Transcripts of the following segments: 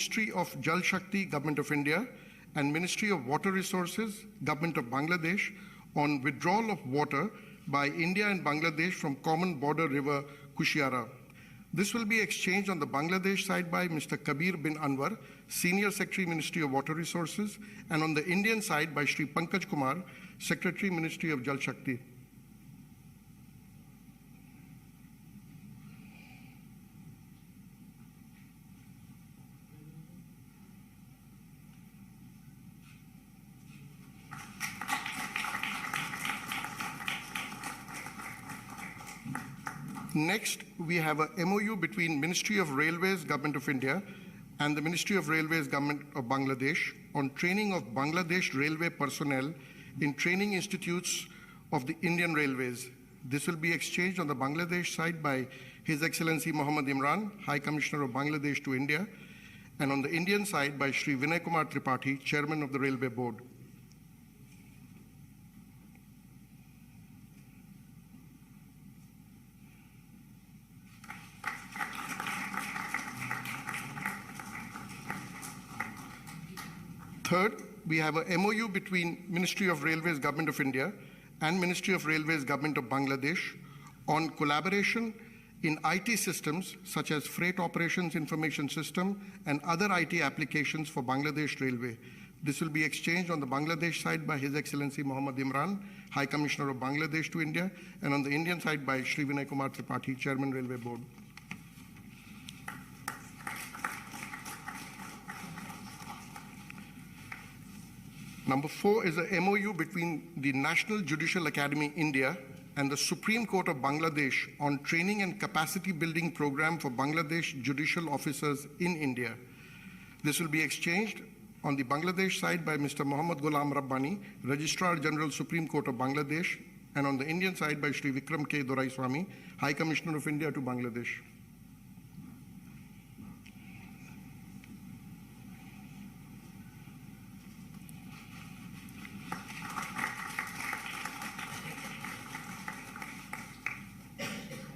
Ministry of Jal Shakti, Government of India, and Ministry of Water Resources, Government of Bangladesh, on withdrawal of water by India and Bangladesh from common border river Kushiara. This will be exchanged on the Bangladesh side by Mr. Kabir bin Anwar, Senior Secretary, Ministry of Water Resources, and on the Indian side by Shri Pankaj Kumar, Secretary, Ministry of Jal Shakti. Next, we have a MOU between Ministry of Railways, Government of India, and the Ministry of Railways, Government of Bangladesh on training of Bangladesh railway personnel in training institutes of the Indian Railways. This will be exchanged on the Bangladesh side by His Excellency Mohammad Imran, High Commissioner of Bangladesh to India, and on the Indian side by Shri Vinay Kumar Tripathi, Chairman of the Railway Board. Third, we have a MOU between Ministry of Railways, Government of India, and Ministry of Railways, Government of Bangladesh on collaboration in IT systems such as Freight Operations Information System and other IT applications for Bangladesh Railway. This will be exchanged on the Bangladesh side by His Excellency Mohammad Imran, High Commissioner of Bangladesh to India, and on the Indian side by Shri Vinay Kumar Tripathi, Chairman, Railway Board. Number 4 is a MOU between the National Judicial Academy, India, and the Supreme Court of Bangladesh on training and capacity building program for Bangladesh judicial officers in India. This will be exchanged on the Bangladesh side by Mr. Muhammad Ghulam Rabbani, Registrar General, Supreme Court of Bangladesh, and on the Indian side by Shri Vikram K. Doraiswamy, High Commissioner of India to Bangladesh.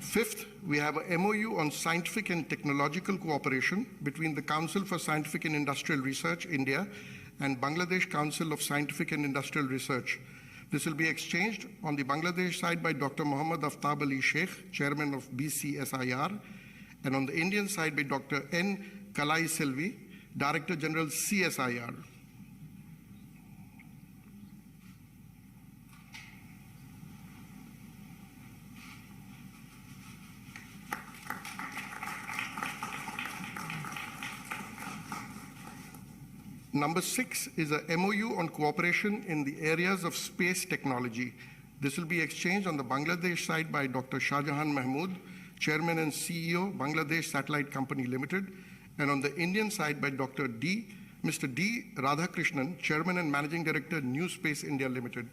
Fifth, we have a MOU on scientific and technological cooperation between the Council for Scientific and Industrial Research, India, and Bangladesh Council of Scientific and Industrial Research. This will be exchanged on the Bangladesh side by Dr. Muhammad Aftab Ali Sheikh, Chairman of BCSIR, and on the Indian side by Dr. N. Kalai Selvi, Director General CSIR. Number 6 is a MOU on cooperation in the areas of space technology. This will be exchanged on the Bangladesh side by Dr. Shahjahan Mahmood, Chairman and CEO, Bangladesh Satellite Company Limited, and on the Indian side by Mr. D. Radhakrishnan, Chairman and Managing Director, New Space India Limited.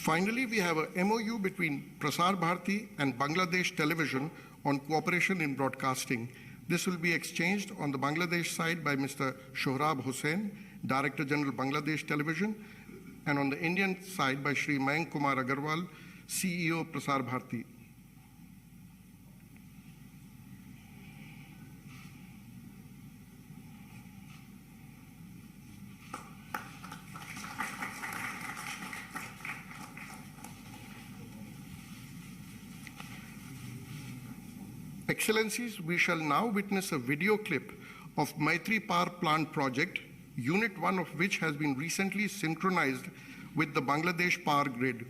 Finally, we have a MOU between Prasar Bharati and Bangladesh Television on cooperation in broadcasting. This will be exchanged on the Bangladesh side by Mr. Shohrab Hussain, Director General Bangladesh Television, and on the Indian side by Shri Mayank Kumar Agarwal, CEO of Prasar Bharati. Excellencies, we shall now witness a video clip of Maitri Power Plant project, Unit 1 of which has been recently synchronized with the Bangladesh power grid.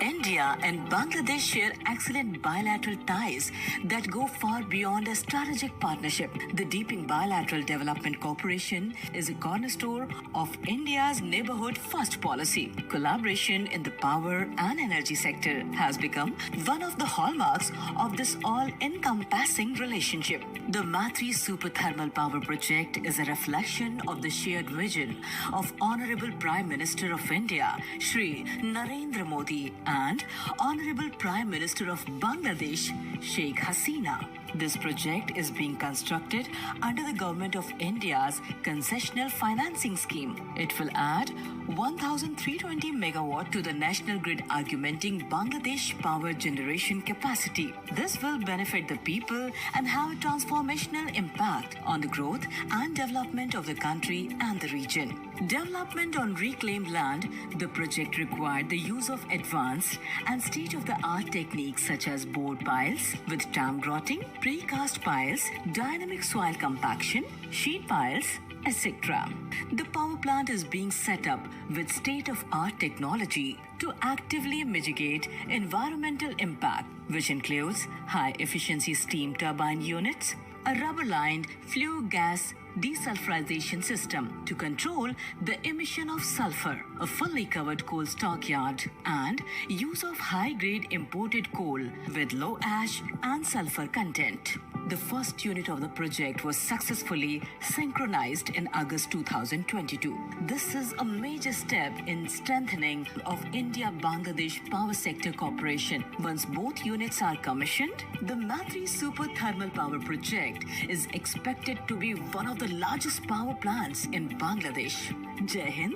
India and Bangladesh share excellent bilateral ties that go far beyond a strategic partnership. The deepening bilateral development cooperation is a cornerstone of India's neighborhood first policy. Collaboration in the power and energy sector has become one of the hallmarks of this all-encompassing relationship. The Maitri Super Thermal Power Project is a reflection of the shared vision of Honorable Prime Minister of India, Shri Narendra Modi, and and Honorable Prime Minister of Bangladesh, Sheikh Hasina. This project is being constructed under the Government of India's concessional financing scheme. It will add 1,320 megawatt to the national grid, augmenting Bangladesh power generation capacity. This will benefit the people and have a transformational impact on the growth and development of the country and the region. Development on reclaimed land, the project required the use of advanced and state-of-the-art techniques such as board piles with dam grotting, precast piles, dynamic soil compaction, sheet piles, etc. The power plant is being set up with state-of-art technology to actively mitigate environmental impact, which includes high-efficiency steam turbine units, a rubber-lined flue gas desulfurization system to control the emission of sulfur, a fully covered coal stockyard, and use of high-grade imported coal with low ash and sulfur content. The first unit of the project was successfully synchronized in August 2022. This is a major step in strengthening of India-Bangladesh power sector cooperation. Once both units are commissioned, the Matri Super Thermal Power Project is expected to be one of the largest power plants in Bangladesh. Jai Hind,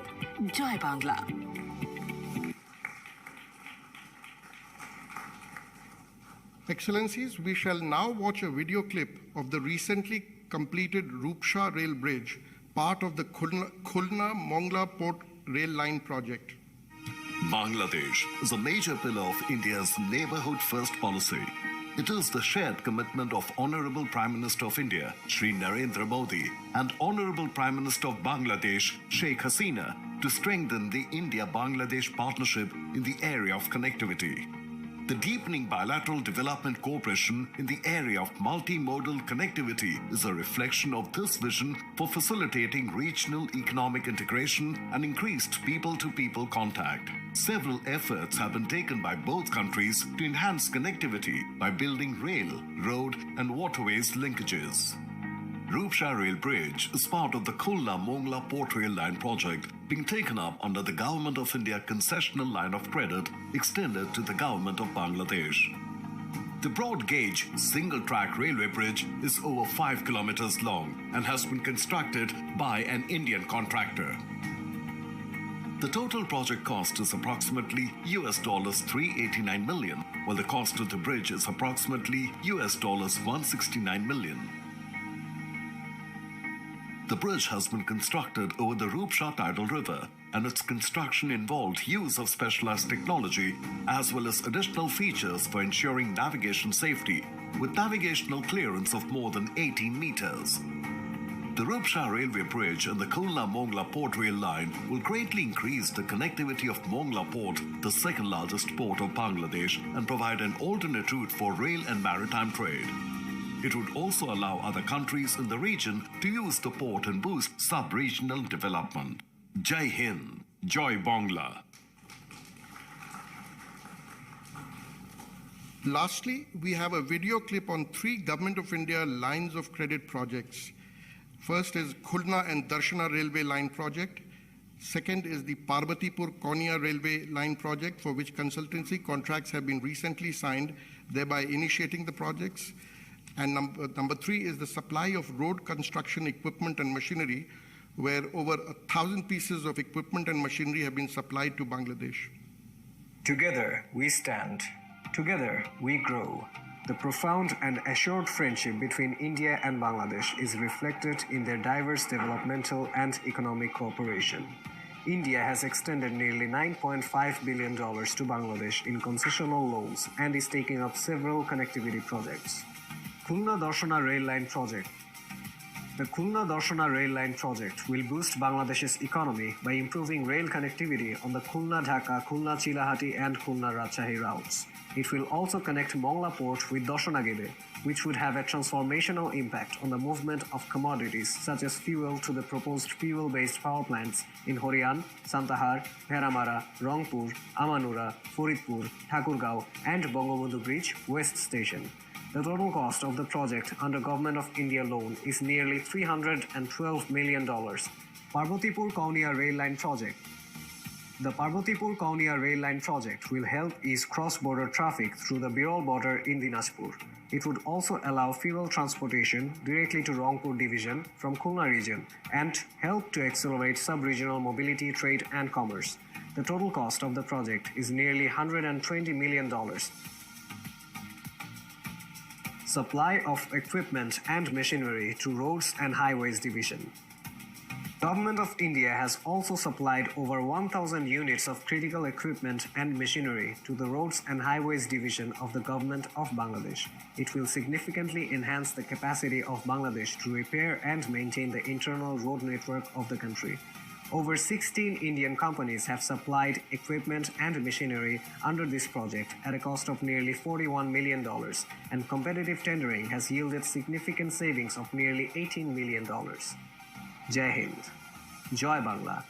Jai Bangla. Excellencies, we shall now watch a video clip of the recently completed Rupsha Rail Bridge, part of the Khulna-Mongla Port Rail Line project. Bangladesh is a major pillar of India's neighborhood first policy. It is the shared commitment of Honorable Prime Minister of India, Shri Narendra Modi, and Honorable Prime Minister of Bangladesh, Sheikh Hasina, to strengthen the India-Bangladesh partnership in the area of connectivity. The deepening bilateral development cooperation in the area of multimodal connectivity is a reflection of this vision for facilitating regional economic integration and increased people-to-people contact. Several efforts have been taken by both countries to enhance connectivity by building rail, road, and waterways linkages. Rupsha Rail Bridge is part of the Khulna-Mongla Port Rail Line project being taken up under the Government of India concessional line of credit extended to the Government of Bangladesh. The broad-gauge, single-track railway bridge is over 5 kilometers long and has been constructed by an Indian contractor. The total project cost is approximately $389 million, while the cost of the bridge is approximately $169 million. The bridge has been constructed over the Rupsha tidal river, and its construction involved use of specialized technology as well as additional features for ensuring navigation safety, with navigational clearance of more than 18 meters. The Rupsha Railway Bridge and the Khulna-Mongla Port Rail Line will greatly increase the connectivity of Mongla Port, the second largest port of Bangladesh, and provide an alternate route for rail and maritime trade. It would also allow other countries in the region to use the port and boost sub-regional development. Jai Hind, Jai Bangla. Lastly, we have a video clip on 3 Government of India lines of credit projects. First is Khulna and Darshana Railway Line project. Second is the Parbatipur-Konya Railway Line project, for which consultancy contracts have been recently signed, thereby initiating the projects. And number 3 is the supply of road construction equipment and machinery, where over 1,000 pieces of equipment and machinery have been supplied to Bangladesh. Together we stand. Together we grow. The profound and assured friendship between India and Bangladesh is reflected in their diverse developmental and economic cooperation. India has extended nearly $9.5 billion to Bangladesh in concessional loans and is taking up several connectivity projects. Khulna-Darshana Rail Line Project. The Khulna-Darshana Rail Line project will boost Bangladesh's economy by improving rail connectivity on the Khulna-Dhaka, Khulna-Chilahati and Khulna-Rajshahi routes. It will also connect Mongla Port with Darshana, which would have a transformational impact on the movement of commodities such as fuel to the proposed fuel-based power plants in Horian, Santahar, Bheramara, Rangpur, Amanura, Faridpur, Thakurgaon and Bangabandhu Bridge West Station. The total cost of the project under Government of India loan is nearly $312 million. Parbatipur-Konya Rail Line Project. The Parbatipur-Kaunia rail line project will help ease cross-border traffic through the Birol border in Dinajpur. It would also allow fuel transportation directly to Rangpur division from Khulna region and help to accelerate sub-regional mobility, trade and commerce. The total cost of the project is nearly $120 million. Supply of equipment and machinery to Roads and Highways Division. Government of India has also supplied over 1,000 units of critical equipment and machinery to the Roads and Highways Division of the Government of Bangladesh. It will significantly enhance the capacity of Bangladesh to repair and maintain the internal road network of the country. Over 16 Indian companies have supplied equipment and machinery under this project at a cost of nearly $41 million, and competitive tendering has yielded significant savings of nearly $18 million. Jai Hind. Joy Bangla.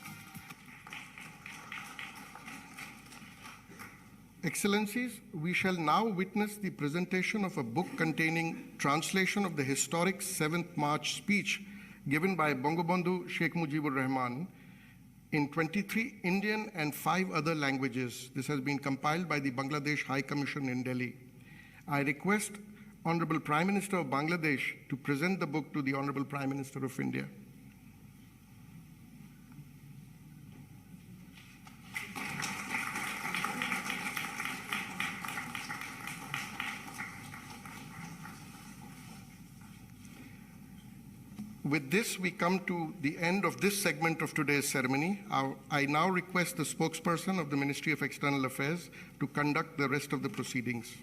Excellencies, we shall now witness the presentation of a book containing translation of the historic 7th March speech given by Bangabandhu Sheikh Mujibur Rahman in 23 Indian and 5 other languages. This has been compiled by the Bangladesh High Commission in Delhi. I request Honorable Prime Minister of Bangladesh to present the book to the Honorable Prime Minister of India. With this, we come to the end of this segment of today's ceremony. I now request the spokesperson of the Ministry of External Affairs to conduct the rest of the proceedings.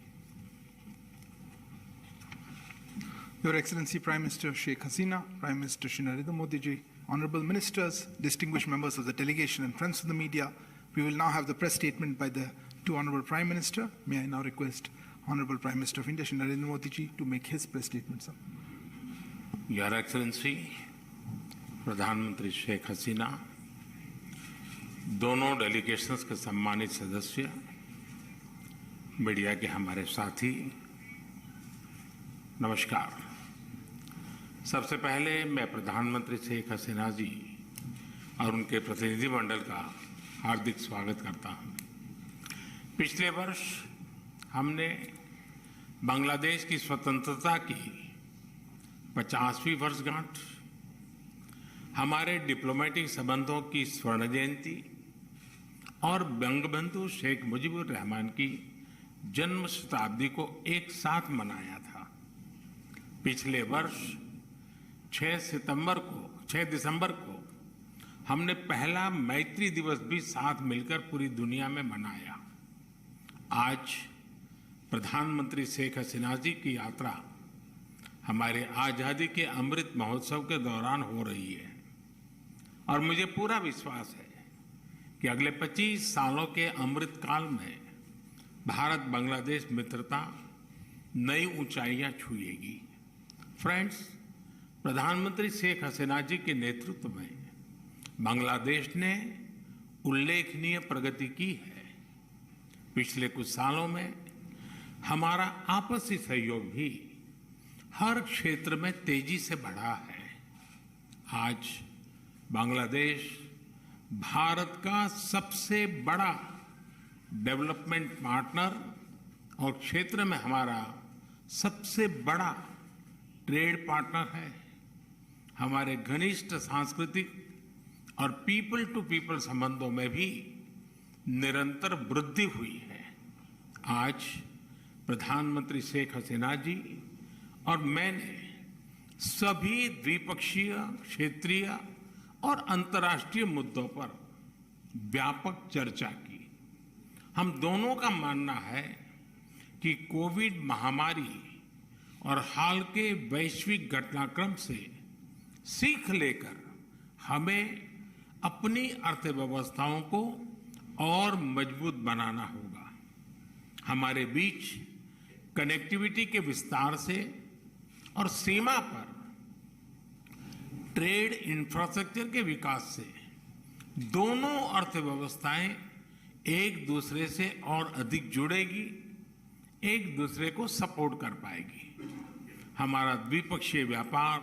Your Excellency Prime Minister Sheikh Hasina, Prime Minister Shri Narendra Modi ji, Honorable Ministers, distinguished members of the delegation and friends of the media, we will now have the press statement by the two Honorable Prime Minister. May I now request Honorable Prime Minister of India Shri Narendra Modi ji to make his press statement, sir. Your excellency प्रधानमंत्री शेख हसीना, दोनों delegations के सम्मानित सदस्य, media के हमारे साथी, नमस्कार। सबसे पहले मैं प्रधानमंत्री शेख हसीना जी और उनके प्रतिनिधिमंडल का हार्दिक स्वागत करता हूं। पिछले वर्ष हमने बांग्लादेश की स्वतंत्रता की 50वीं वर्षगांठ, हमारे डिप्लोमेटिक संबंधों की स्वर्ण जयंती और बंगबंधु शेख मुजीबुर रहमान की जन्म शताब्दी को एक साथ मनाया था। पिछले वर्ष 6 दिसंबर को हमने पहला मैत्री दिवस भी साथ मिलकर पूरी दुनिया में मनाया। आज प्रधानमंत्री शेख हसीना जी की यात्रा हमारे आजादी के अमृत महोत्सव के दौरान हो रही है और मुझे पूरा विश्वास है कि अगले 25 सालों के अमृत काल में भारत बांग्लादेश मित्रता नई ऊंचाइयां छुएगी। फ्रेंड्स, प्रधानमंत्री शेख हसीना जी के नेतृत्व में बांग्लादेश ने उल्लेखनीय प्रगति की है। पिछले कुछ सालों में हमारा आपसी सहयोग भी हर क्षेत्र में तेजी से बढ़ा है। आज बांग्लादेश भारत का सबसे बड़ा डेवलपमेंट पार्टनर और क्षेत्र में हमारा सबसे बड़ा ट्रेड पार्टनर है। हमारे घनिष्ठ सांस्कृतिक और पीपल टू पीपल संबंधों में भी निरंतर वृद्धि हुई है। आज प्रधानमंत्री शेख हसीना जी और मैंने सभी द्विपक्षीय, क्षेत्रीय और अंतर्राष्ट्रीय मुद्दों पर व्यापक चर्चा की। हम दोनों का मानना है कि कोविड महामारी और हाल के वैश्विक घटनाक्रम से सीख लेकर हमें अपनी अर्थव्यवस्थाओं को और मजबूत बनाना होगा। हमारे बीच कनेक्टिविटी के विस्तार से और सीमा पर ट्रेड इंफ्रास्ट्रक्चर के विकास से दोनों अर्थव्यवस्थाएं एक दूसरे से और अधिक जुड़ेगी, एक दूसरे को सपोर्ट कर पाएगी। हमारा द्विपक्षीय व्यापार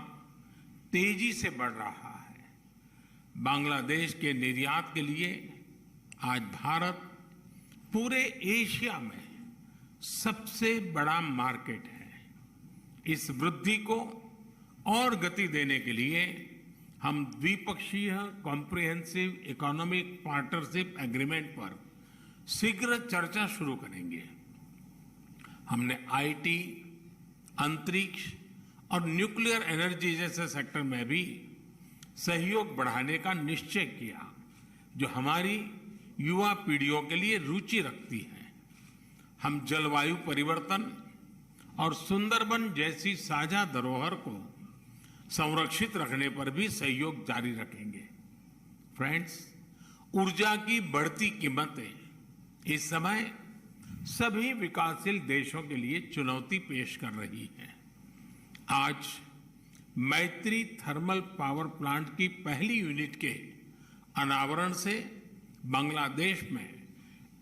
तेजी से बढ़ रहा है। बांग्लादेश के निर्यात के लिए आज भारत पूरे एशिया में सबसे बड़ा मार्केट है। इस वृद्धि को और गति देने के लिए हम द्विपक्षीय कॉम्प्रिहेंसिव इकोनॉमिक पार्टनरशिप एग्रीमेंट पर शीघ्र चर्चा शुरू करेंगे। हमने आईटी, अंतरिक्ष और न्यूक्लियर एनर्जी जैसे सेक्टर में भी सहयोग बढ़ाने का निश्चय किया, जो हमारी युवा पीढ़ियों के लिए रुचि रखती है। हम जलवायु परिवर्तन और सुंदरबन जैसी साझा धरोहर को संरक्षित रखने पर भी सहयोग जारी रखेंगे। फ्रेंड्स, ऊर्जा की बढ़ती कीमतें इस समय सभी विकासशील देशों के लिए चुनौती पेश कर रही हैं। आज मैत्री थर्मल पावर प्लांट की पहली यूनिट के अनावरण से बांग्लादेश में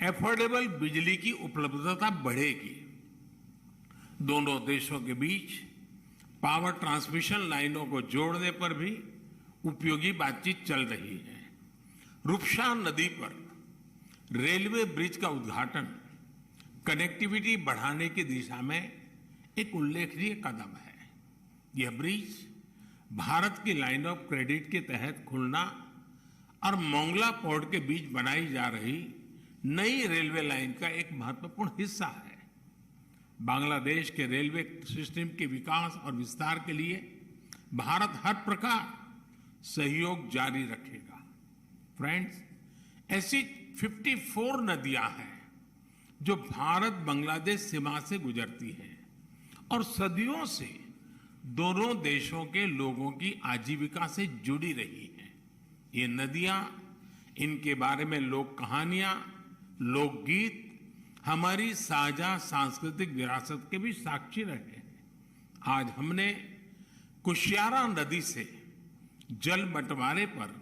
एफोर्डेबल बिजली की उपलब्धता बढ़ेगी। दोनों देशों के बीच पावर ट्रांसमिशन लाइनों को जोड़ने पर भी उपयोगी बातचीत चल रही है। रूपसा नदी पर रेलवे ब्रिज का उद्घाटन कनेक्टिविटी बढ़ाने की दिशा में एक उल्लेखनीय कदम है। यह ब्रिज भारत की लाइन ऑफ क्रेडिट के तहत खुलना और मोंगला पोर्ट के बीच बनाई जा रही नई रेलवे लाइन का एक महत्वपूर्ण हिस्सा है। बांग्लादेश के रेलवे सिस्टम के विकास और विस्तार के लिए भारत हर प्रकार सहयोग जारी रखेगा। फ्रेंड्स, ऐसी 54 नदियां हैं जो भारत बांग्लादेश सीमा से गुजरती हैं और सदियों से दोनों देशों के लोगों की आजीविका से जुड़ी रही हैं। ये नदियां, इनके बारे में लोक कहानियां, लोकगीत हमारी साझा सांस्कृतिक विरासत के भी साक्षी रहे हैं। आज हमने कुशियारा नदी से जल बंटवारे पर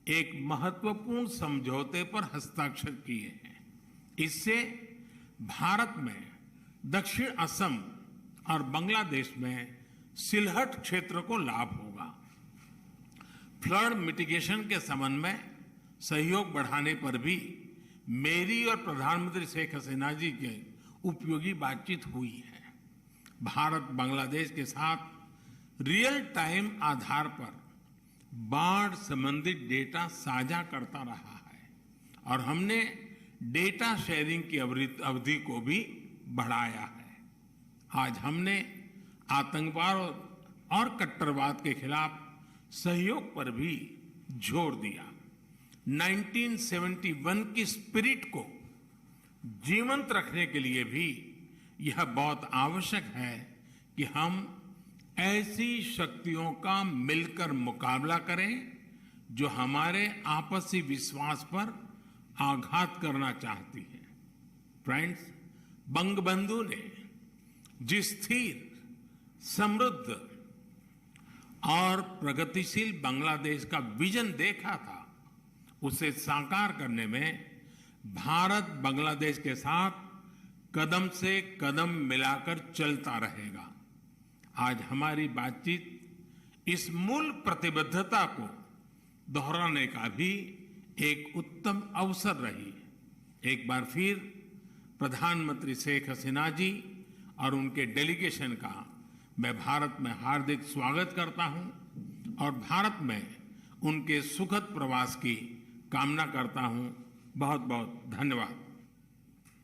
एक महत्वपूर्ण समझौते पर हस्ताक्षर किए हैं। इससे भारत में दक्षिण असम और बांग्लादेश में सिलहट क्षेत्र को लाभ होगा। फ्लड मिटिगेशन के संबंध में सहयोग बढ़ाने पर भी मेरी और प्रधानमंत्री शेख हसीना जी की उपयोगी बातचीत हुई है। भारत बांग्लादेश के साथ रियल टाइम आधार पर बाढ़ संबंधित डेटा साझा करता रहा है और हमने डेटा शेयरिंग की अवधि को भी बढ़ाया है। आज हमने आतंकवाद और कट्टरवाद के खिलाफ सहयोग पर भी जोर दिया। 1971 की स्पिरिट को जीवंत रखने के लिए भी यह बहुत आवश्यक है कि हम ऐसी शक्तियों का मिलकर मुकाबला करें जो हमारे आपसी विश्वास पर आघात करना चाहती है। फ्रेंड्स, बंगबंधु ने जिस स्थिर, समृद्ध और प्रगतिशील बांग्लादेश का विजन देखा था, उसे साकार करने में भारत बांग्लादेश के साथ कदम से कदम मिलाकर चलता रहेगा। आज हमारी बातचीत इस मूल प्रतिबद्धता को दोहराने का भी एक उत्तम अवसर रही। एक बार फिर प्रधानमंत्री शेख हसीना जी और उनके डेलीगेशन का मैं भारत में हार्दिक स्वागत करता हूं और भारत में उनके सुखद प्रवास की कामना करता हूं। बहुत बहुत धन्यवाद।